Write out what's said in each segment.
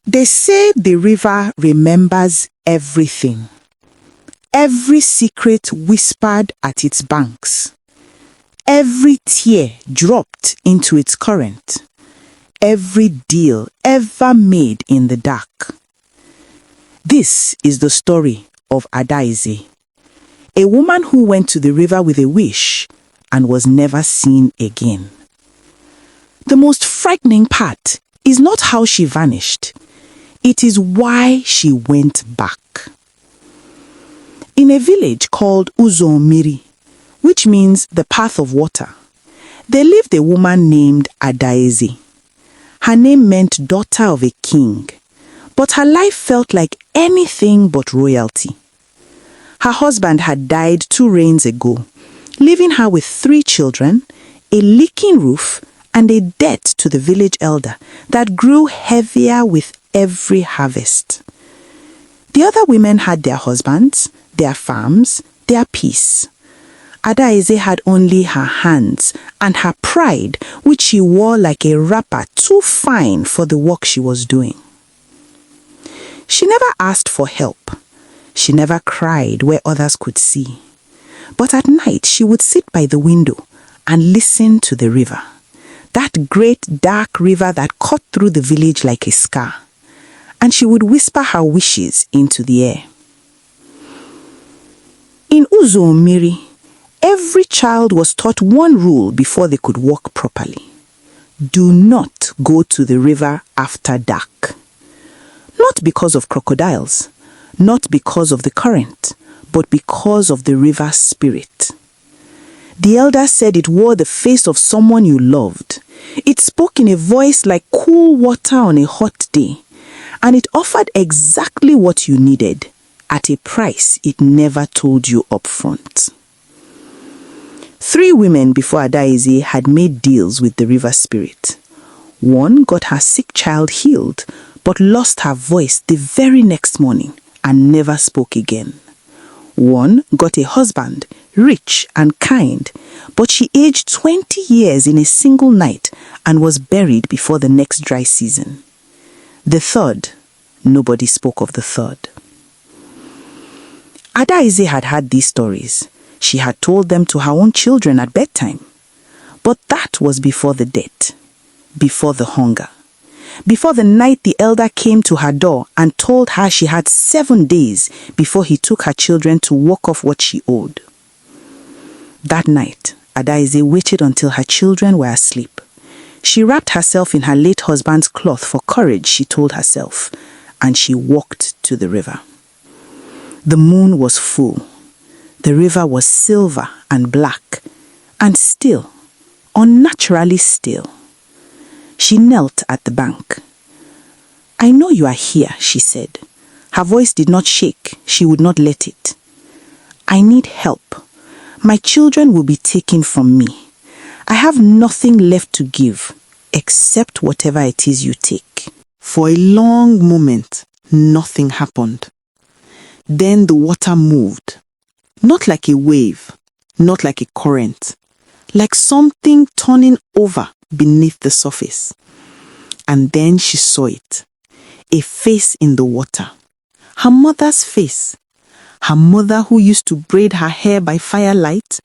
They say the river remembers everything. Every secret whispered at its banks. Every tear dropped into its current. Every deal ever made in the dark. This is the story of Adaeze, a woman who went to the river with a wish and was never seen again. The most frightening part is not how she vanished. It is why she went back. In a village called Uzomiri, which means the path of water, there lived a woman named Adaeze. Her name meant daughter of a king, but her life felt like anything but royalty. Her husband had died 2 reigns ago, leaving her with 3 children, a leaking roof, and a debt to the village elder that grew heavier with every harvest. The other women had their husbands, their farms, their peace. Adaeze had only her hands and her pride, which she wore like a wrapper too fine for the work she was doing. She never asked for help. She never cried where others could see. But at night she would sit by the window and listen to the river. That great dark river that cut through the village like a scar. And she would whisper her wishes into the air. In Uzomiri, every child was taught one rule before they could walk properly. Do not go to the river after dark. Not because of crocodiles, not because of the current, but because of the river spirit. The elder said it wore the face of someone you loved. It spoke in a voice like cool water on a hot day, and it offered exactly what you needed at a price it never told you up front. 3 women before Adaeze had made deals with the river spirit. One got her sick child healed, but lost her voice the very next morning and never spoke again. One got a husband, rich and kind, but she aged 20 years in a single night and was buried before the next dry season. The third, nobody spoke of the third. Adaeze had heard these stories. She had told them to her own children at bedtime. But that was before the debt, before the hunger, before the night the elder came to her door and told her she had 7 days before he took her children to walk off what she owed. That night, Adaeze waited until her children were asleep. She wrapped herself in her late husband's cloth for courage, she told herself, and she walked to the river. The moon was full. The river was silver and black, and still, unnaturally still. She knelt at the bank. "I know you are here," she said. Her voice did not shake. She would not let it. "I need help. My children will be taken from me. I have nothing left to give, except whatever it is you take." For a long moment, nothing happened. Then the water moved. Not like a wave, not like a current, like something turning over beneath the surface. And then she saw it, a face in the water, her mother's face, her mother who used to braid her hair by firelight,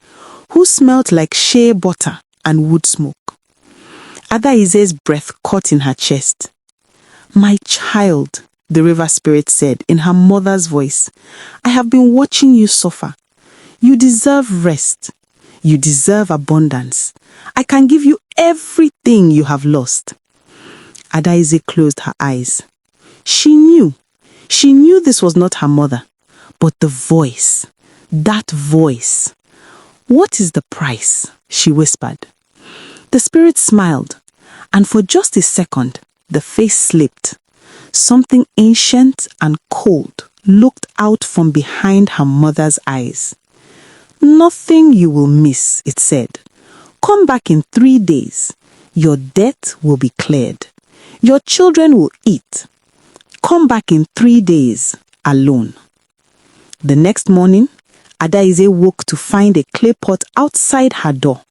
who smelled like shea butter and wood smoke. Adaeze's breath caught in her chest. "My child," the river spirit said in her mother's voice, "I have been watching you suffer. You deserve rest. You deserve abundance. I can give you everything you have lost." Adaeze closed her eyes. She knew this was not her mother, but the voice, that voice. "What is the price?" she whispered. The spirit smiled, and for just a second, the face slipped. Something ancient and cold looked out from behind her mother's eyes. "Nothing you will miss," it said. "Come back in 3 days. Your debt will be cleared. Your children will eat. Come back in 3 days, alone." The next morning, Adaeze woke to find a clay pot outside her door.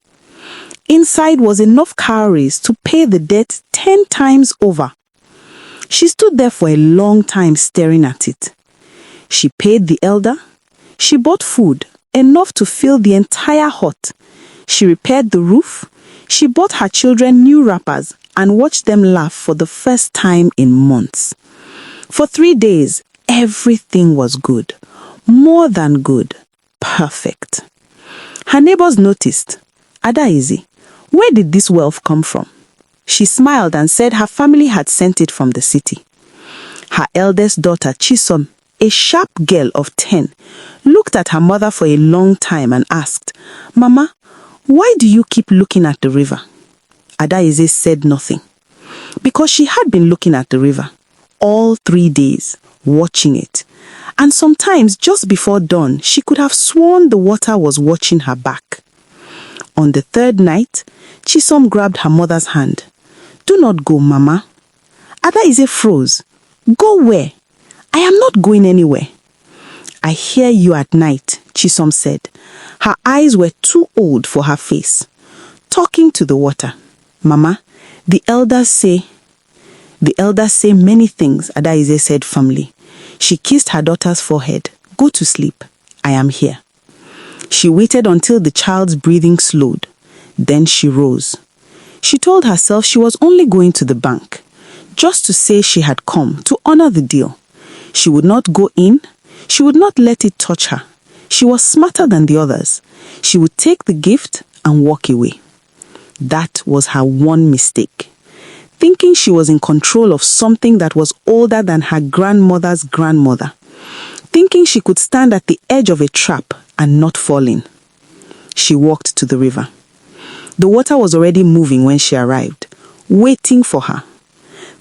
Inside was enough cowries to pay the debt 10 times over. She stood there for a long time staring at it. She paid the elder. She bought food, enough to fill the entire hut. She repaired the roof. She bought her children new wrappers and watched them laugh for the first time in months. For 3 days, everything was good. More than good. Perfect. Her neighbors noticed. Adaize, where did this wealth come from? She smiled and said her family had sent it from the city. Her eldest daughter, Chisom, a sharp girl of 10, looked at her mother for a long time and asked, "Mama, why do you keep looking at the river?" Adaize said nothing, because she had been looking at the river all 3 days, watching it. And sometimes just before dawn, she could have sworn the water was watching her back. On the 3rd night, Chisom grabbed her mother's hand. "Do not go, Mama." Adaize froze. "Go where? I am not going anywhere." "I hear you at night," Chisom said. Her eyes were too old for her face. "Talking to the water. Mama, the elders say many things," Adaize said firmly. She kissed her daughter's forehead. "Go to sleep. I am here." She waited until the child's breathing slowed. Then she rose. She told herself she was only going to the bank, just to say she had come to honor the deal. She would not go in. She would not let it touch her. She was smarter than the others. She would take the gift and walk away. That was her one mistake. Thinking she was in control of something that was older than her grandmother's grandmother. Thinking she could stand at the edge of a trap and not fall in. She walked to the river. The water was already moving when she arrived, waiting for her.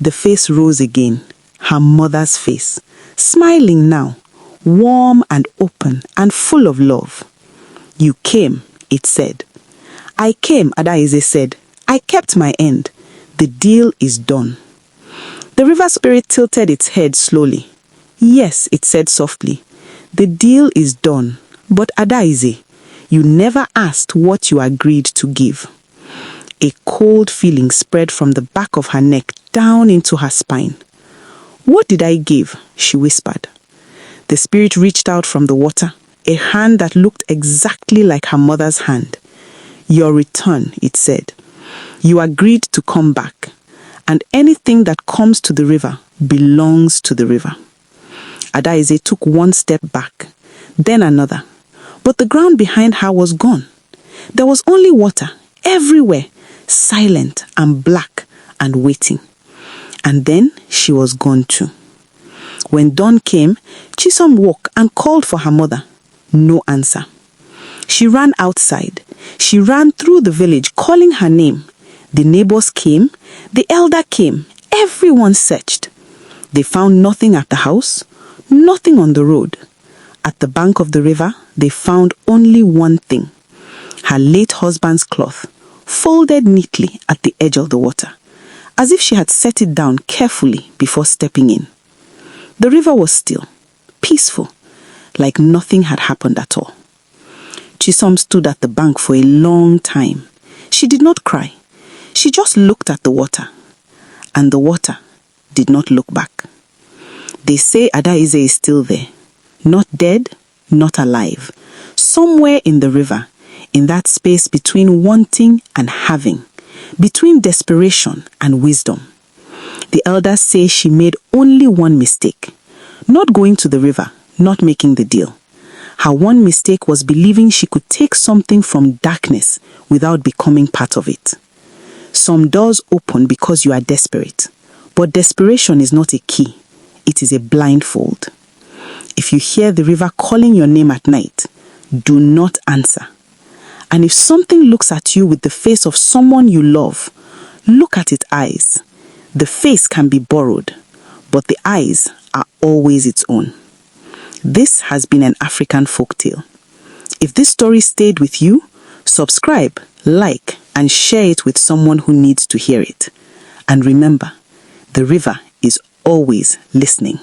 The face rose again, her mother's face, smiling now, warm and open and full of love. "You came," it said. "I came," Adaize said. "I kept my end. The deal is done." The river spirit tilted its head slowly. "Yes," it said softly. "The deal is done. But Adaize, you never asked what you agreed to give." A cold feeling spread from the back of her neck down into her spine. "What did I give?" she whispered. The spirit reached out from the water, a hand that looked exactly like her mother's hand. "Your return," it said. "You agreed to come back, and anything that comes to the river belongs to the river." Adaize took one step back, then another, but the ground behind her was gone. There was only water everywhere, silent and black and waiting. And then she was gone too. When dawn came, Chisom woke and called for her mother. No answer. She ran outside. She ran through the village calling her name. The neighbors came. The elder came. Everyone searched. They found nothing at the house, nothing on the road. At the bank of the river, they found only one thing. Her late husband's cloth, folded neatly at the edge of the water, as if she had set it down carefully before stepping in. The river was still, peaceful, like nothing had happened at all. Chisom stood at the bank for a long time. She did not cry. She just looked at the water. And the water did not look back. They say Adaize is still there. Not dead, not alive. Somewhere in the river, in that space between wanting and having, between desperation and wisdom. The elders say she made only one mistake. Not going to the river, not making the deal. Her one mistake was believing she could take something from darkness without becoming part of it. Some doors open because you are desperate, but desperation is not a key. It is a blindfold. If you hear the river calling your name at night, do not answer. And if something looks at you with the face of someone you love, look at its eyes. The face can be borrowed, but the eyes are always its own. This has been an African folktale. If this story stayed with you, subscribe, like, and share it with someone who needs to hear it. And remember, the river is always listening.